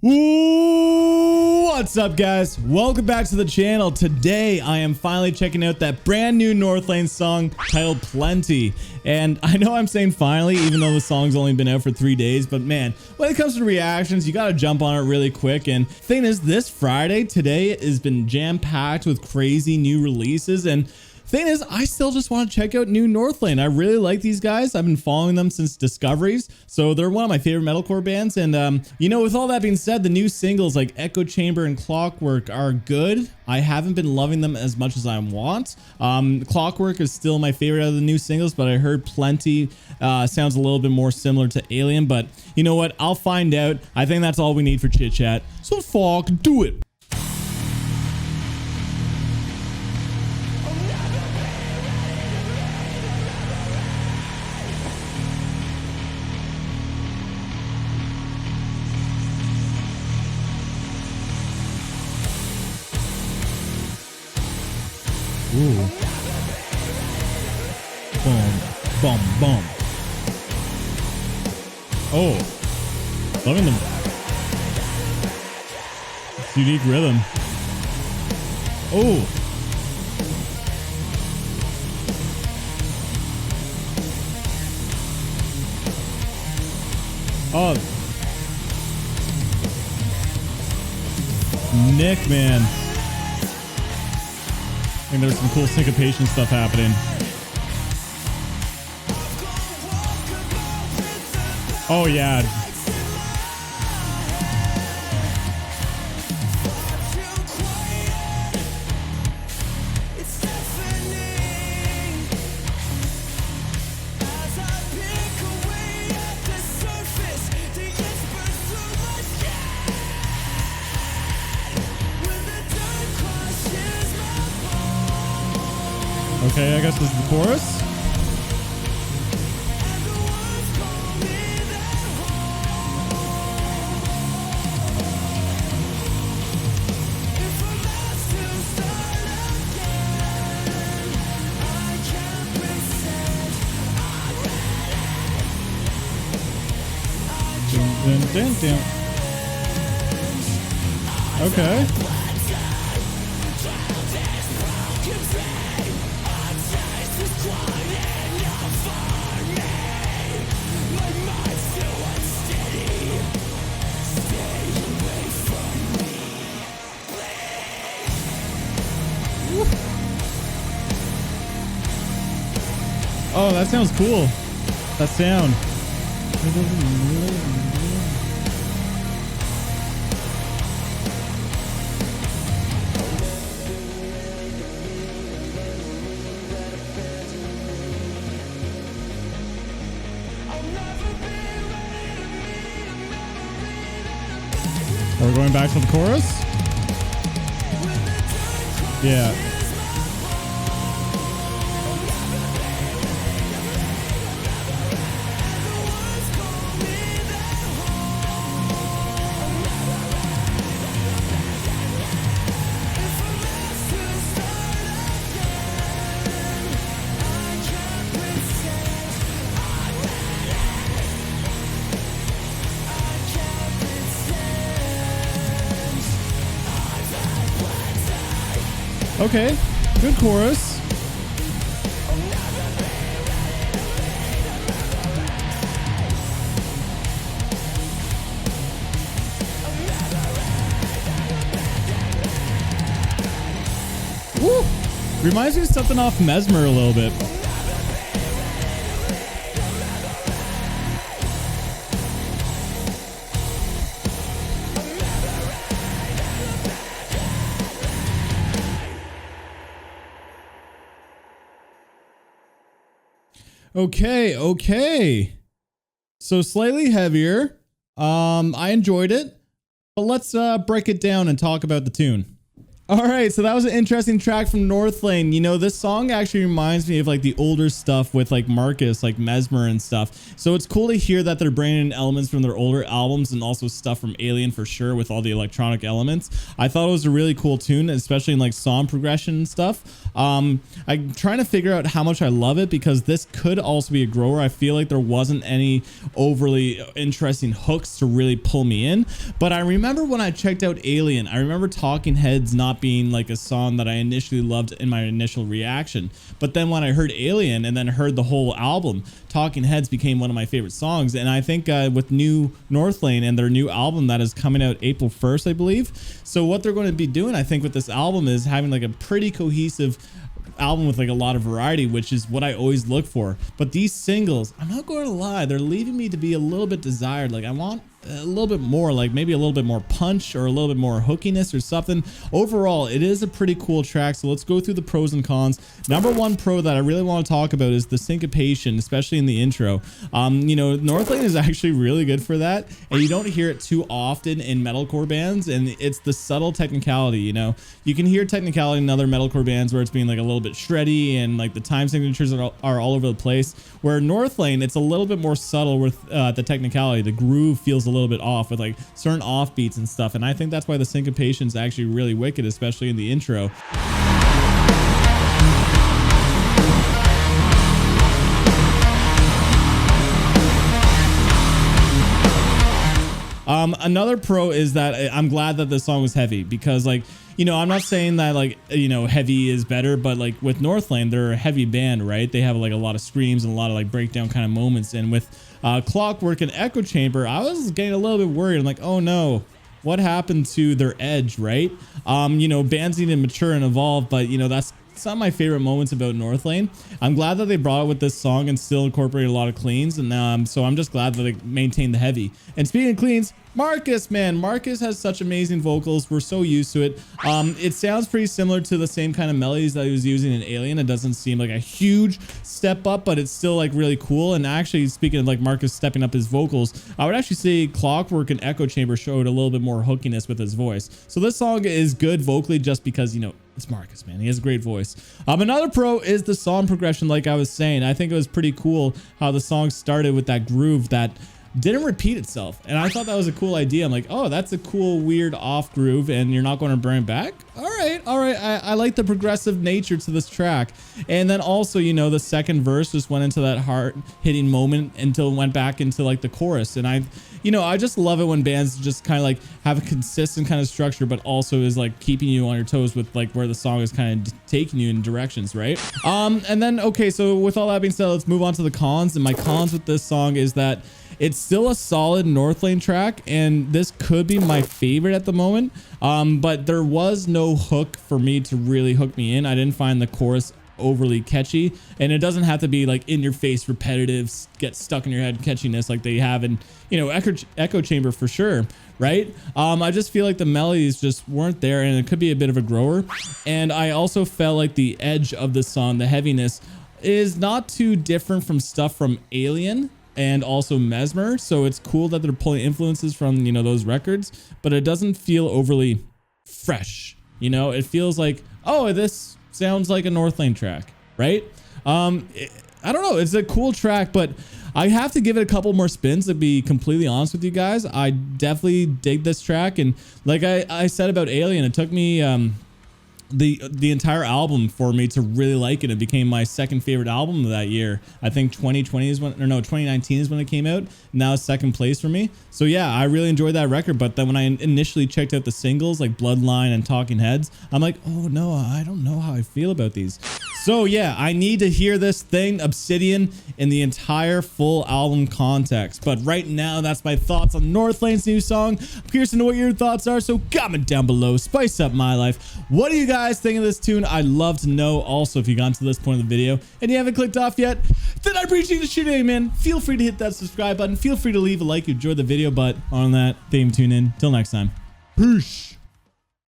Ooh, what's up guys? Welcome back to the channel. Today I am finally checking out that brand new Northlane song titled Plenty. And I know I'm saying finally, even though the song's only been out for 3 days, but man, when it comes to reactions, you gotta jump on it really quick. And thing is, this Friday, today has been jam-packed with crazy new releases. And thing is, I still just want to check out new Northlane. I really like these guys. I've been following them since Discoveries, so they're one of my favorite metalcore bands. And you know, with all that being said, the new singles like Echo Chamber and Clockwork are good. I haven't been loving them as much as I want. Clockwork is still my favorite out of the new singles, but I heard Plenty sounds a little bit more similar to Alien. But you know what? I'll find out. I think that's all we need for chit chat. So fuck, do it. Ooh. Boom, boom, boom. Oh, loving them. It's unique rhythm. Oh. Oh. Nick, man. I think there's some cool syncopation stuff happening. Oh yeah. Okay, I guess this is the chorus. Dun, dun, dun, dun. Okay. Oh, that sounds cool. That sound. Are we going back to the chorus? Yeah. Okay, good chorus. Woo! Reminds me of something off Mesmer a little bit. Okay. So slightly heavier. I enjoyed it, but let's break it down and talk about the tune. All right, so that was an interesting track from Northlane. You know, this song actually reminds me of like the older stuff with like Marcus, like Mesmer and stuff. So it's cool to hear that they're bringing in elements from their older albums and also stuff from Alien for sure with all the electronic elements. I thought it was a really cool tune, especially in like song progression and stuff. I'm trying to figure out how much I love it because this could also be a grower. I feel like there wasn't any overly interesting hooks to really pull me in. But I remember when I checked out Alien, I remember Talking Heads not being like a song that I initially loved in my initial reaction. But then when I heard Alien and then heard the whole album, Talking Heads became one of my favorite songs. And I think with new Northlane and their new album that is coming out April 1st, I believe. So what they're going to be doing, I think, with this album is having like a pretty cohesive album with like a lot of variety, which is what I always look for. But these singles, I'm not going to lie, they're leaving me to be a little bit desired. Like I want a little bit more, like maybe a little bit more punch or a little bit more hookiness or something. Overall, it is a pretty cool track. So let's go through the pros and cons. Number one pro that I really want to talk about is the syncopation, especially in the intro. You know, Northlane is actually really good for that, and you don't hear it too often in metalcore bands, and it's the subtle technicality. You know, you can hear technicality in other metalcore bands where it's being like a little bit shreddy and like the time signatures are all over the place, where Northlane, it's a little bit more subtle with the technicality. The groove feels a little bit off with like certain offbeats and stuff, and I think that's why the syncopation is actually really wicked, especially in the intro. Another pro is that I'm glad that the song was heavy because, like, you know, I'm not saying that like, you know, heavy is better, but like with Northlane, they're a heavy band, right? They have like a lot of screams and a lot of like breakdown kind of moments. And with Clockwork and Echo Chamber, I was getting a little bit worried. I'm like, oh no, what happened to their edge, right? You know, bands need to mature and evolve, but you know, that's some of my favorite moments about Northlane. I'm glad that they brought it with this song and still incorporated a lot of cleans, and so I'm just glad that they maintained the heavy. And speaking of cleans, Marcus, man, Marcus has such amazing vocals. We're so used to it. It sounds pretty similar to the same kind of melodies that he was using in Alien. It doesn't seem like a huge step up, but it's still like really cool. And actually, speaking of like Marcus stepping up his vocals, I would actually say Clockwork and Echo Chamber showed a little bit more hookiness with his voice. So this song is good vocally just because, you know, it's Marcus, man. He has a great voice. Another pro is the song progression. Like I was saying, I think it was pretty cool how the song started with that groove that didn't repeat itself, and I thought that was a cool idea. I'm like, oh, that's a cool weird off groove, and you're not going to bring it back. All right, I like the progressive nature to this track. And then also, you know, the second verse just went into that heart hitting moment until it went back into like the chorus. And I just love it when bands just kind of like have a consistent kind of structure, but also is like keeping you on your toes with like where the song is kind of taking you in directions, right? And then, okay, so with all that being said, let's move on to the cons. And my cons with this song is that it's still a solid Northlane track, and this could be my favorite at the moment. But there was no hook for me to really hook me in. I didn't find the chorus overly catchy, and it doesn't have to be like in your face, repetitive, get stuck in your head catchiness like they have in, you know, Echo Chamber for sure, right? I just feel like the melodies just weren't there, and it could be a bit of a grower. And I also felt like the edge of the song, the heaviness, is not too different from stuff from Alien and also Mesmer. So it's cool that they're pulling influences from, you know, those records, but it doesn't feel overly fresh. You know, it feels like, oh, this sounds like a Northlane track, right? I don't know. It's a cool track, but I have to give it a couple more spins to be completely honest with you guys. I definitely dig this track. And like I said about Alien, it took me, the entire album for me to really like it. It became my second favorite album of that year. I think 2020 is when, or no, 2019 is when it came out. Now it's second place for me. So yeah, I really enjoyed that record. But then when I initially checked out the singles like Bloodline and Talking Heads, I'm like, oh no, I don't know how I feel about these. So yeah, I need to hear this thing, Obsidian, in the entire full album context. But right now, that's my thoughts on Northlane's new song. I'm curious to know what your thoughts are, so comment down below. Spice up my life. What do you guys think of this tune? I'd love to know. Also, if you got to this point of the video and you haven't clicked off yet, then I appreciate the shit out of you, man. Feel free to hit that subscribe button. Feel free to leave a like if you enjoyed the video. But on that, thank you for tuning in. Till next time. Peace.